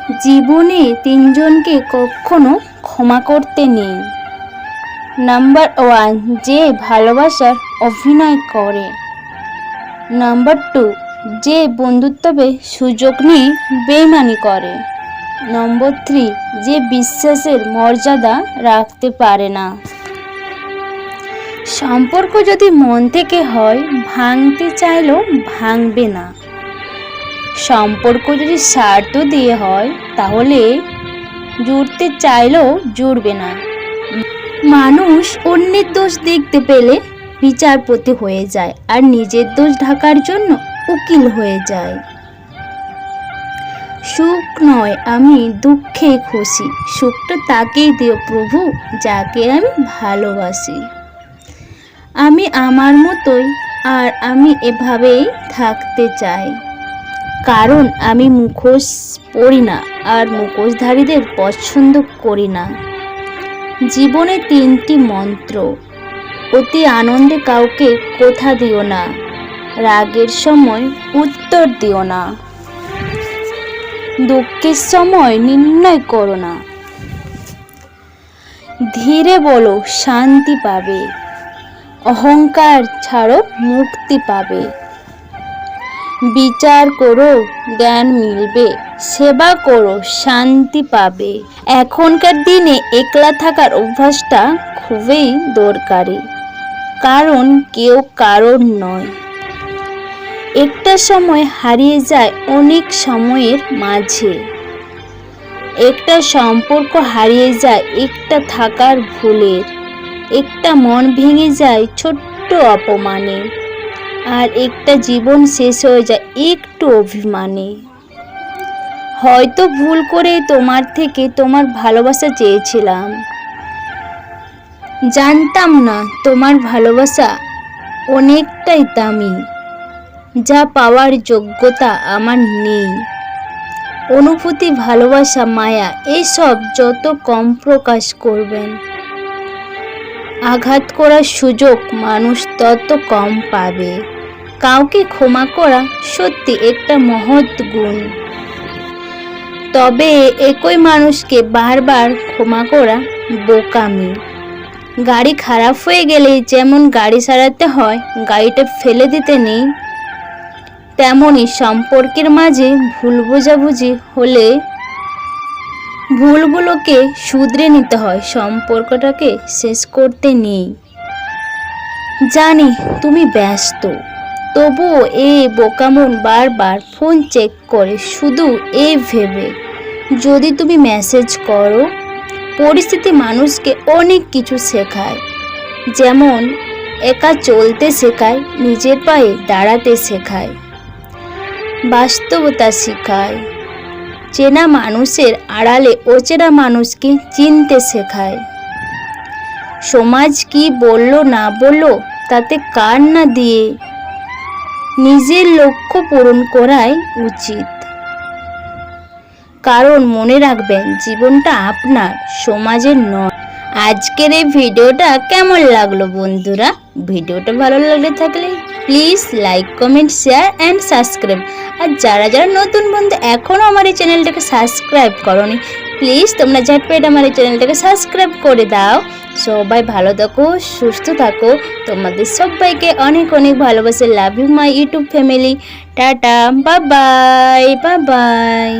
জীবনে তিনজনকে কখনো ক্ষমা করতে নেই। নাম্বার 1, যে ভালোবাসার অভিনয় করে। নাম্বার 2, যে বন্ধুত্বে সুযোগ নিয়ে বেইমানি করে। নম্বর 3, যে বিশ্বাসের মর্যাদা রাখতে পারে না। সম্পর্ক যদি মন থেকে হয়, ভাঙতে চাইলেও ভাঙবে না। সম্পর্ক যদি স্বার্থ দিয়ে হয়, তাহলে জুড়তে চাইলেও জুড়বে না। মানুষ অন্যের দোষ দেখতে পেলে বিচারপতি হয়ে যায়, আর নিজের দোষ ঢাকার জন্য উকিল হয়ে যায়। সুখ নয়, আমি দুঃখে খুশি। সুখটা তাকেই দিও প্রভু, যাকে আমি ভালোবাসি। আমি আমার মতোই, আর আমি এভাবেই থাকতে চাই। কারণ আমি মুখোশ পরি না, আর মুখোশধারীদের পছন্দ করি না। জীবনে 3টি মন্ত্র। অতি আনন্দে কাউকে কথা দিও না। রাগের সময় উত্তর দিও না। দুঃখের সময় নির্ণয় করো না। ধীরে বলো, শান্তি পাবে। অহংকার ছাড়ো, মুক্তি পাবে। বিচার করো, জ্ঞান মিলবে। সেবা করো, শান্তি পাবে। এখনকার দিনে একলা থাকার অভ্যাসটা খুবই দরকারি, কারণ কেউ কারোর নয়। একটা সময় হারিয়ে যায় অনেক সময়ের মাঝে। একটা সম্পর্ক হারিয়ে যায় একটা থাকার ভুলের। একটা মন ভেঙে যায় ছোট্ট অপমানে। আর একটা জীবন শেষ হয়ে যায় একটু অভিমানে। হয়তো ভুল করে তোমার থেকে তোমার ভালোবাসা চেয়েছিলাম। জানতাম না তোমার ভালোবাসা অনেকটাই দামি, যা পাওয়ার যোগ্যতা আমার নেই। অনুভূতি, ভালোবাসা, মায়া, এসব যত কম প্রকাশ করবেন, আঘাত করার সুযোগ মানুষ তত কম পাবে। কাউকে ক্ষমা করা সত্যি একটা মহৎ গুণ, তবে একই মানুষকে বারবার ক্ষমা করা বোকামি। গাড়ি খারাপ হয়ে গেলে যেমন গাড়ি সারাতে হয়, গাড়িটা ফেলে দিতে নেই, তেমনই সম্পর্কের মাঝে ভুল বোঝাবুঝি হলে ভুলগুলোকে শুধরে নিতে হয়, সম্পর্কটাকে শেষ করতে নেই। জানি তুমি ব্যস্ত, তবুও এই বোকামন বারবার ফোন চেক করে, শুধু এই ভেবে যদি তুমি মেসেজ করো। পরিস্থিতি মানুষকে অনেক কিছু শেখায়, যেমন একা চলতে শেখায়, নিজের পায়ে দাঁড়াতে শেখায়, বাস্তবতা শেখায়। চেনা মানুষের আড়ালে অচেনা মানুষকে চিনতে শেখায়। সমাজ কি বললো না বললো তাতে কান না দিয়ে নিজের লক্ষ্য পূরণ করাই উচিত। কারণ মনে রাখবেন, জীবনটা আপনার, সমাজের নয়। আজকের এই ভিডিওটা কেমন লাগলো বন্ধুরা? ভিডিওটা ভালো লাগলে থাকলে please like, comment, share and subscribe. আর যারা যারা নতুন বন্ধু এখনও আমার এই চ্যানেলটাকে সাবস্ক্রাইব করোনি, প্লিজ তোমরা ঝটপট আমার এই চ্যানেলটাকে সাবস্ক্রাইব করে দাও। সবাই ভালো থাকো, সুস্থ থাকো। তোমাদের সবাইকে অনেক অনেক ভালোবাসে। Love you my YouTube family. Tata, bye bye, bye by.